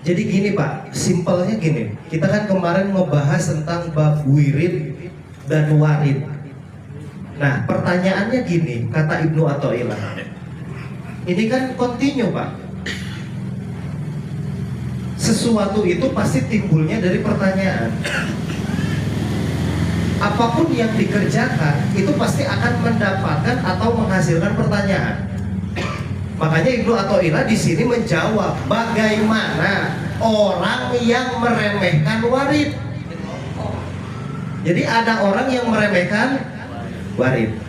Jadi gini Pak, simpelnya gini. Kita kan kemarin ngebahas tentang bab wirid dan warid. Nah, pertanyaannya gini, kata Ibnu Athaillah. Ini kan kontinu Pak. Sesuatu itu pasti timbulnya dari pertanyaan. Apapun yang dikerjakan itu pasti akan mendapatkan atau menghasilkan pertanyaan. Makanya Ibnu Athaillah di sini menjawab bagaimana orang yang meremehkan warid. Jadi ada orang yang meremehkan warid.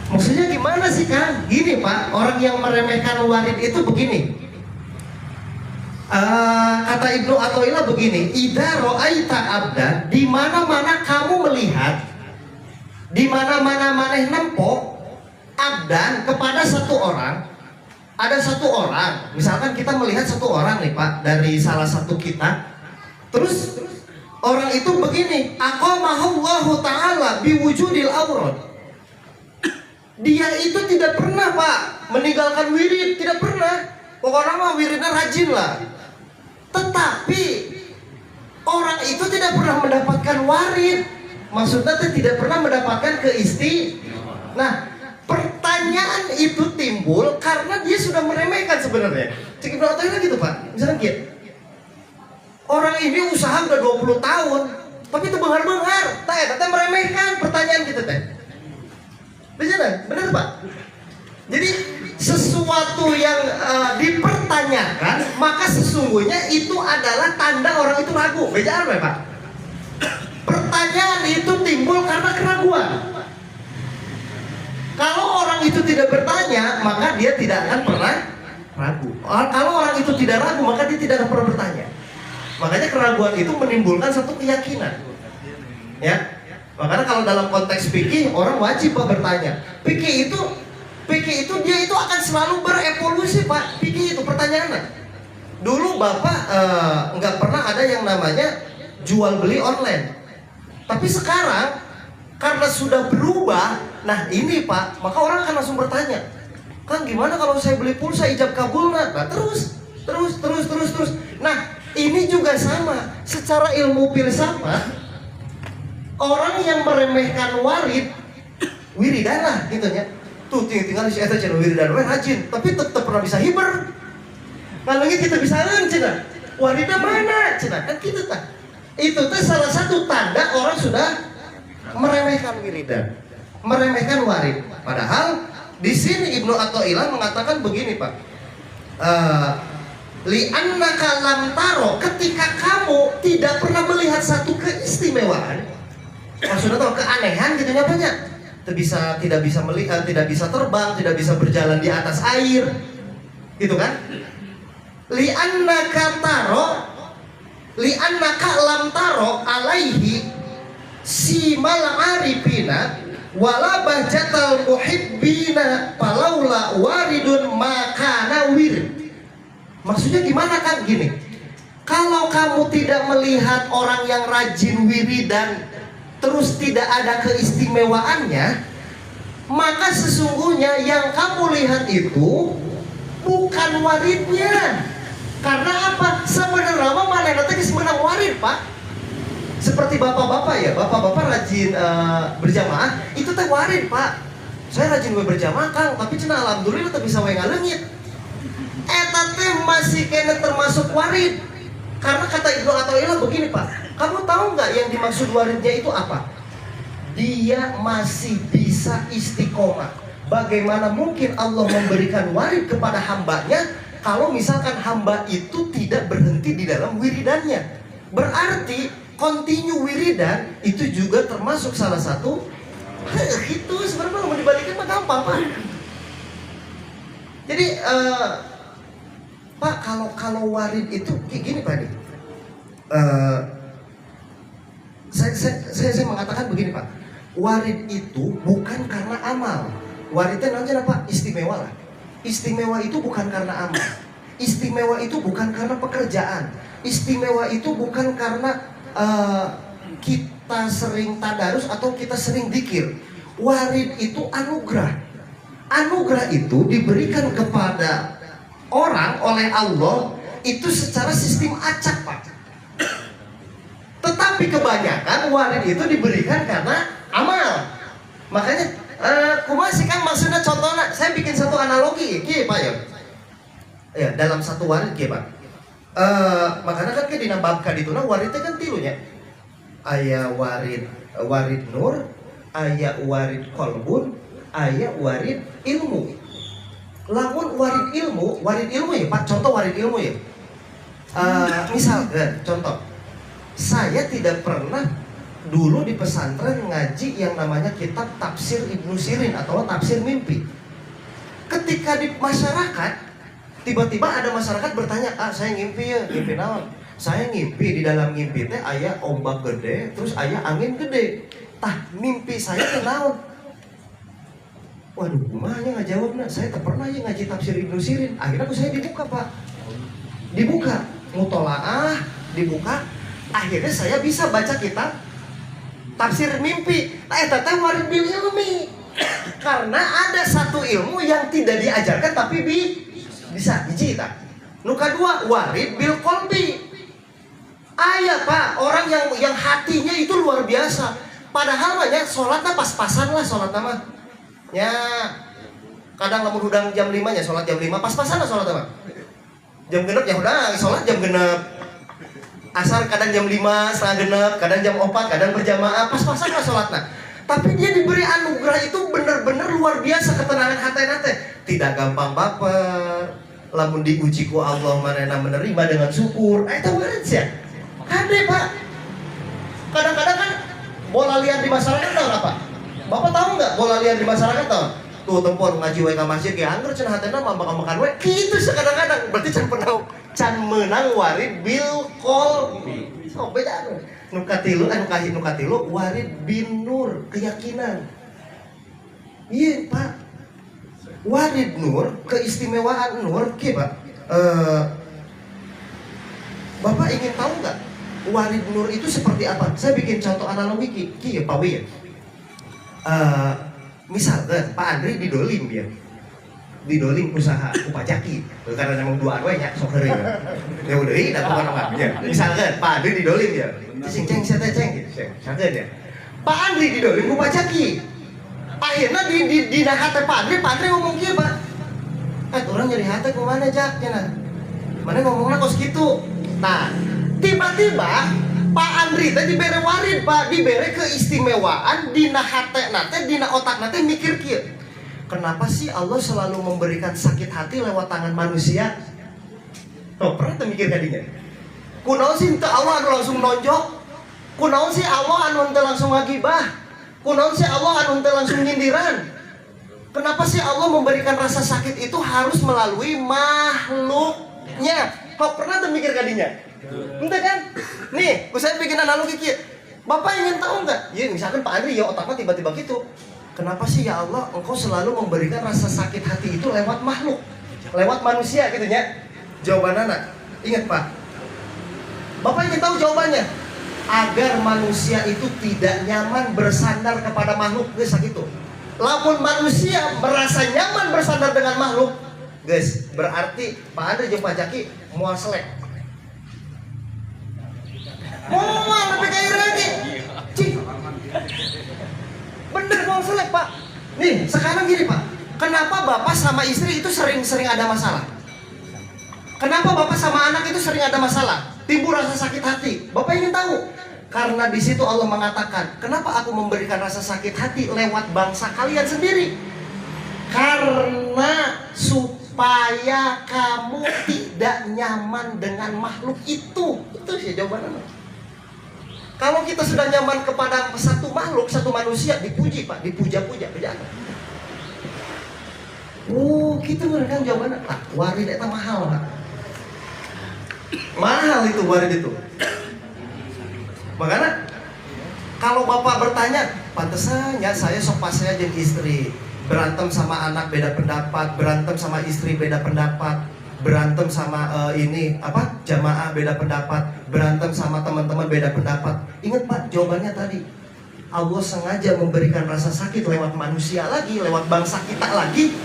Maksudnya gimana sih Kang? Gini Pak, orang yang meremehkan warid itu begini. Kata Ibnu Athaillah begini, idza ra'aita abdan, di mana-mana kamu melihat, di mana-mana maneh nempo abdan kepada satu orang. Ada satu orang, misalkan kita melihat satu orang nih Pak, dari salah satu kita. Terus orang itu begini, aqamahullahu ta'ala biwujudil awrad. Dia itu tidak pernah Pak meninggalkan wirid, tidak pernah. Pokoknya mah wiridnya rajin lah. Tetapi orang itu tidak pernah mendapatkan warid. Maksudnya tidak pernah mendapatkan Nah, pertanyaan itu timbul karena dia sudah meremehkan sebenarnya. Cek Ibnu Athaillah gitu Pak. Misalnya gitu. Orang ini usaha udah 20 tahun, tapi itu benghar-benghar. Teh meremehkan pertanyaan kita teh. Benar Pak? Jadi sesuatu yang dipertanyakan, maka sesungguhnya itu adalah tanda orang itu ragu. Beda apa ya Pak? Pertanyaan itu timbul karena keraguan. Kalau orang itu tidak bertanya, maka dia tidak akan pernah ragu. Kalau orang itu tidak ragu, maka dia tidak akan pernah bertanya. Makanya keraguan itu menimbulkan satu keyakinan. Ya. Makanya kalau dalam konteks fikih, orang wajib Pak bertanya. Fikih itu dia itu akan selalu berevolusi Pak. Fikih itu pertanyaannya. Dulu Bapak nggak pernah ada yang namanya jual beli online. Tapi sekarang karena sudah berubah, nah ini Pak, maka orang akan langsung bertanya, Kang gimana kalau saya beli pulsa ijab kabul? Nah terus. Nah ini juga sama, secara ilmu filsafat, orang yang meremehkan warid, wiridan lah gitu ya. Tuh tinggal si eta cenah wiridan we rajin, tapi tetap pernah bisa hiber. Ngalungin kita bisa cenah. Waridnya mana cenah? Kan gitu tah. Itu teh salah satu tanda orang sudah meremehkan wiridan, meremehkan warid. Padahal di sini Ibnu Athaillah mengatakan begini Pak, li'annaka lam taro, ketika kamu tidak pernah melihat satu keistimewaan, maksudnya tahu keanehan gitu banyak, tidak bisa melihat, tidak bisa terbang, tidak bisa berjalan di atas air, gitu kan? Li'annaka lam taro alaihi simal arifina wala bahjatal muhibbina palaula waridun makana wirid. Maksudnya gimana kan? Gini, kalau kamu tidak melihat orang yang rajin wiridan terus tidak ada keistimewaannya, maka sesungguhnya yang kamu lihat itu bukan waridnya. Karena apa? Sebenarnya mana nanti sebenarnya warid Pak. Seperti bapak-bapak ya, bapak-bapak rajin berjamaah, itu teh warid Pak. Saya rajin berjamaah Kang, tapi cenah alhamdulillah teh bisa wae ngaleungit. Eta teh masih kena termasuk warid. Karena kata Ibnu Athaillah begini Pak, kamu tahu nggak yang dimaksud waridnya itu apa? Dia masih bisa istiqomah. Bagaimana mungkin Allah memberikan warid kepada hambanya kalau misalkan hamba itu tidak berhenti di dalam wiridannya? Berarti kontinu wiridan itu juga termasuk salah satu. Itu sebenarnya mau dibalikin mah gampang Pak. Jadi Pak, kalau warid itu kayak gini Pak nih. Saya mengatakan begini Pak. Warid itu bukan karena amal. Waridnya namanya apa? Istimewa lah. Istimewa itu bukan karena amal. Istimewa itu bukan karena pekerjaan. Istimewa itu bukan karena kita sering tadarus atau kita sering dzikir. Warid itu anugerah. Anugerah itu diberikan kepada orang oleh Allah itu secara sistem acak Pak. Tetapi kebanyakan warid itu diberikan karena amal. Makanya kumaha sih Kang maksudnya contohnya, saya bikin satu analogi kieu Pak ya. Ya, dalam satu warid kieu Pak. Makanya kan ke dina bab kadituna warid teh kan tilunya. Aya warid nur, aya warid qalbun, aya warid ilmu. Lamun warid ilmu ya Pak, contoh warid ilmu ya. Misalkan contoh, saya tidak pernah dulu di pesantren ngaji yang namanya kitab tafsir Ibnu Sirin atau tafsir mimpi. Ketika di masyarakat, tiba-tiba ada masyarakat bertanya, saya ngimpi ya, ngimpi naon? Saya ngimpi, di dalam ngimpi teh aya ombak gede, terus aya angin gede. Tah mimpi saya teh naon? Waduh, kumanya ngajawabna, saya tak pernah ya ngaji tafsir Ibnu Sirin. Akhirnya saya dibuka Pak, dibuka, mutolaah, dibuka. Akhirnya saya bisa baca kitab tafsir mimpi. Eta warid bil ilmi. Karena ada satu ilmu yang tidak diajarkan tapi bisa hiji ta. Nu kadua warid bil qalbi. Aya Pak, orang yang hatinya itu luar biasa. Padahal banyak sholatnya pas-pasan lah sholatnya mah. Ya kadang lamun hudang jam 5 nya sholat jam 5 pas-pasan lah sholatnya mah. Jam genep ya udah sholat jam genep. Asar kadang jam 5, setengah genep, kadang jam 4, kadang berjamaah, pas-pasan lah sholatnya. Tapi dia diberi anugerah itu benar-benar luar biasa ketenangan hati. Tidak gampang baper. Lamun diuji ku Allah manehna menerima dengan syukur. Eta warid ya. Kade Pak. Kadang-kadang kan bola liar di masyarakat tahu apa? Bapak tahu nggak bola liar di masyarakat tahu? Tuh tempon ngaji wae ka masjid ge angger cenah hatena mah makan wae. Kitu sakadang-kadang berarti can menang warid bil qalbi. So beda nu katilu nu katilu warid bin nur, keyakinan. Iya Pak. Warid nur, keistimewaan nur kieu Pak. Bapak ingin tahu nggak warid nur itu seperti apa? Saya bikin contoh analogi kieu Pak Wi ya. Misalkan Pak Andri didolim ya, didolim usaha upajaki, karena memang dua arwahnya sok heureung ya udah ini dapat mana-mana. Misalkan Pak Andri didolim ya, ceng saya ceng, misalkan ya Pak Andri didolim upajaki, akhirnya di hati Pak Andri ngomong kieu Pak, orang nyari hati kemana Jak, mana ngomongnya kos gitu. Nah tiba-tiba Pak Andri tadi dibere warid Pak, dibere keistimewaan dina hate nate, dina otak nate mikir kieu. Kenapa sih Allah selalu memberikan sakit hati lewat tangan manusia? Oh, pernah tuh mikir kadinya? Kunaon sih teu Allah anu langsung nonjok? Kunaon sih Allah anu teu langsung ngagibah? Kunaon sih Allah anu teu langsung nyindiran? Kenapa sih Allah memberikan rasa sakit itu harus melalui makhluknya? Kau pernah tuh mikir kadinya? Entah kan? Nih, saya bikin analogi kieu. Bapak ingin tahu nggak? Ya misalkan Pak Andri ya otaknya tiba-tiba gitu. Kenapa sih ya Allah engkau selalu memberikan rasa sakit hati itu lewat makhluk, lewat manusia gitu ya? Jawaban anak, ingat Pak. Bapak ingin tahu jawabannya? Agar manusia itu tidak nyaman bersandar kepada makhluk, guys gitu. Lamun manusia merasa nyaman bersandar dengan makhluk, guys, berarti Pak Andri jeung Pak Jaki moal selek. Moal tapi kayak lagi. Bener mau selek Pak. Nih sekarang gini Pak, kenapa Bapak sama istri itu sering ada masalah? Kenapa Bapak sama anak itu sering ada masalah? Timbul rasa sakit hati. Bapak ingin tahu? Karena di situ Allah mengatakan, kenapa aku memberikan rasa sakit hati lewat bangsa kalian sendiri? Karena supaya kamu tidak nyaman dengan makhluk itu. Itu sih jawabannya. Kalau kita sudah nyaman kepada satu makhluk, satu manusia, dipuji Pak, dipuja-puja, jangan. Oh, kita memberikan jawaban Pak. Warid itu mahal Pak. Mahal itu warid itu. Makanya kalau Bapak bertanya, pantesannya saya sok pas saya jadi istri, berantem sama anak beda pendapat, berantem sama istri beda pendapat, berantem sama jamaah beda pendapat, berantem sama teman-teman beda pendapat. Ingat Pak, jawabannya tadi Allah sengaja memberikan rasa sakit lewat manusia lagi, lewat bangsa kita lagi.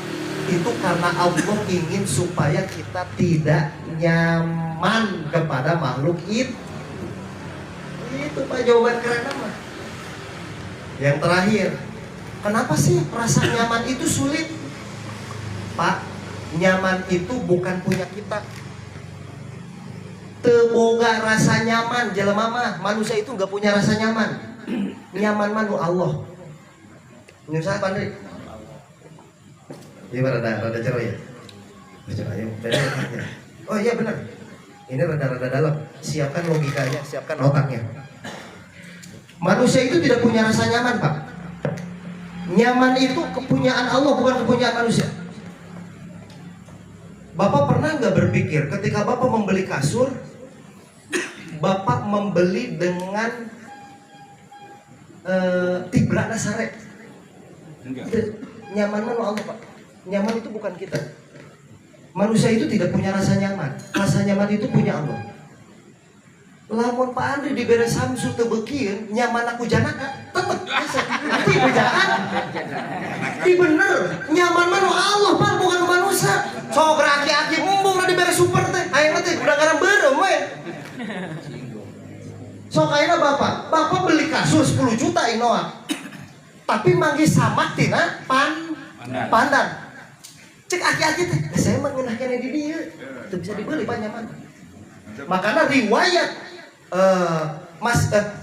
Itu karena Allah ingin supaya kita tidak nyaman nyaman kepada makhluk itu. Itu Pak jawaban keren mah. Yang terakhir, kenapa sih rasa nyaman itu sulit? Pak, nyaman itu bukan punya kita. Teboga rasa nyaman jelema mah, manusia itu nggak punya rasa nyaman. Nyaman manu Allah. Nyusah pandri. Ini rada cerah ya. Oh iya benar. Ini rada dalam. Siapkan logikanya, siapkan otaknya. Manusia itu tidak punya rasa nyaman, Pak. Nyaman itu kepunyaan Allah, bukan kepunyaan manusia. Bapak pernah nggak berpikir ketika Bapak membeli kasur, Bapak membeli dengan tibra nasare? Nyaman mana Allah, Pak? Nyaman itu bukan kita. Manusia itu tidak punya rasa nyaman. Rasa nyaman itu punya Allah. Lamun Pak Andri diberi Samsu tebekieun nyaman aku janaka tetep bisa. Nanti bejaan. Di bener nyaman mana Allah, Pak, bukan manusia. Sok aki-aki mumpung diberi super teh. Ayeuna teh udah ngaran beureum we. Sok ayeuna Bapak beli kasur 10 juta inoa. Tapi manggih samak tina pandan. Cek aki-aki teh, saya mengenahkan di dia. Itu bisa dibeli Pak nyaman. Makanya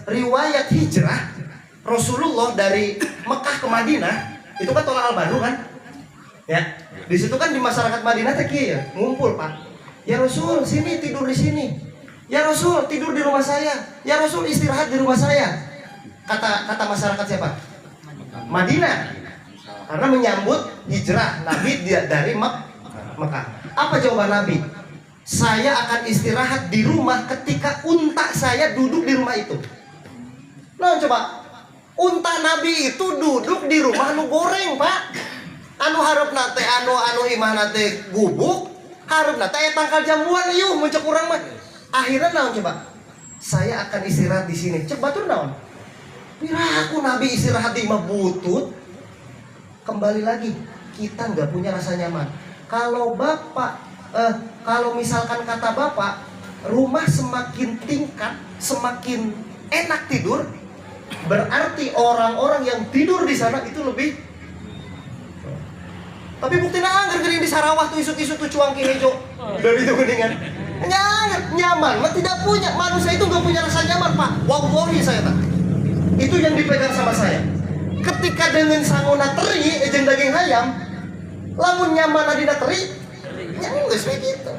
riwayat hijrah Rasulullah dari Mekah ke Madinah itu kan tolak al-Banu kan? Ya. Di situ kan di masyarakat Madinah teh kieu ya, ngumpul Pak. Ya Rasul, sini tidur di sini. Ya Rasul, tidur di rumah saya. Ya Rasul, istirahat di rumah saya. Kata masyarakat siapa? Madinah. Karena menyambut hijrah Nabi dari Mekah. Apa jawaban Nabi? Saya akan istirahat di rumah ketika unta saya duduk di rumah itu. Nah coba, unta Nabi itu duduk di rumah anu goreng, Pak. Anu hareup nate anu imah nate gubuk, hareup nate tangkal jambuan ieu muncul urang mah. Akhirnya naon coba? Saya akan istirahat di sini. Cek batur naon? Piraku Nabi istirahat di imah butut. Kembali lagi, kita nggak punya rasa nyaman. Kalau kalau misalkan kata Bapak, rumah semakin tingkat, semakin enak tidur, berarti orang-orang yang tidur di sana itu lebih. Tapi bukti anggar gering di Sarawak tuh isut-isut tuh cuangki hijau dari itu kuningan. Nyaman, tidak punya. Manusia itu nggak punya rasa nyaman, Pak. Wallahi saya tak. Itu yang dipegang sama saya. Ketika dengan sangona teri jeung daging ayam, lamun nyaman adina teri, nyaman geus begitu.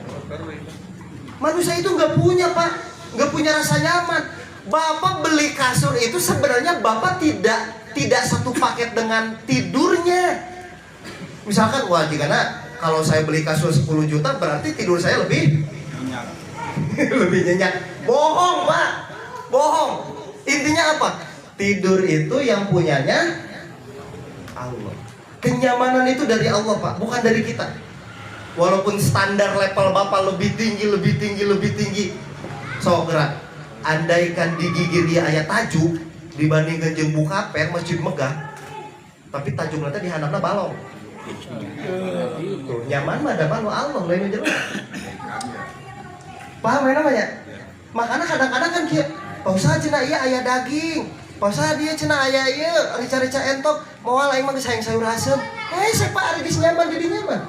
Manusia itu nggak punya, Pak, nggak punya rasa nyaman. Bapak beli kasur itu sebenarnya Bapak tidak satu paket dengan tidurnya. Misalkan, wah jika kalau saya beli kasur 10 juta berarti tidur saya lebih lebih nyenyak. Bohong, Pak, bohong. Intinya apa? Tidur itu yang punyanya Allah. Kenyamanan itu dari Allah, Pak, bukan dari kita. Walaupun standar level Bapak lebih tinggi. So gerak. Andaikan digigir dia ayat tajuk dibandingkan jeung buka per masjid megah, tapi tajuk nanti di handapna balong. Tuh, nyaman mah da Allah lain jeung. Paham ya namanya? Makanya kadang-kadang kan kieu, pausa cenah ieu aya daging. Pausa dia cenah aya ieu rica-rica entok, moal aing mah geus hayang sayur asem. Saya Pak ari geus nyaman jadi nyaman.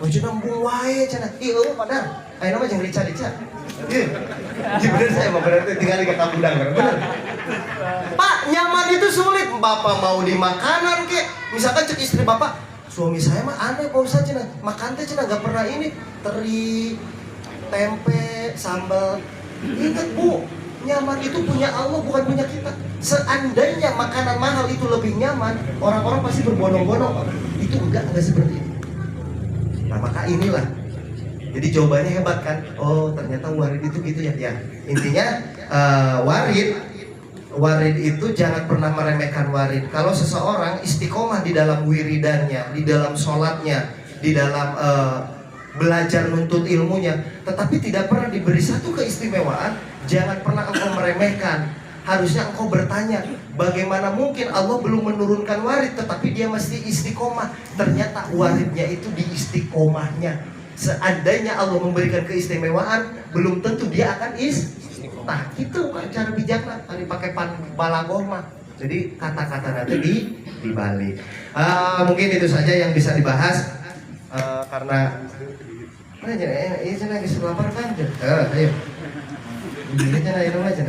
Oh cenah embung wae cenah. Ieu padahal ayeuna mah jeung rica-rica. Ieu. Bener saya mah berarti tinggal di kabudang bener. Pak, nyaman itu sulit. Bapak mau di makanan kek. Misalkan cek istri Bapak, suami saya mah aneh pausa cenah. Makan teh cenah enggak pernah ini teri, tempe, sambal. Ingat Bu, nyaman itu punya Allah bukan punya kita. Seandainya makanan mahal itu lebih nyaman, orang-orang pasti berbondong-bondong, Pak. Itu enggak seperti itu. Nah maka inilah. Jadi jawabannya hebat kan? Oh ternyata warid itu gitu ya. Intinya warid itu jangan pernah meremehkan warid. Kalau seseorang istiqomah di dalam wiridannya, di dalam sholatnya, di dalam belajar nuntut ilmunya, tetapi tidak pernah diberi satu keistimewaan, jangan pernah engkau meremehkan. Harusnya engkau bertanya, bagaimana mungkin Allah belum menurunkan warid tetapi dia mesti istiqomah. Ternyata waridnya itu di istiqomahnya. Seandainya Allah memberikan keistimewaan, belum tentu dia akan istiqomah. Itu cara bijakna, tadi pakai balagoh mah. Jadi kata-kata nanti dibalik. Mungkin itu saja yang bisa dibahas karena ini lagi selapar kan? Ayo. Ini aja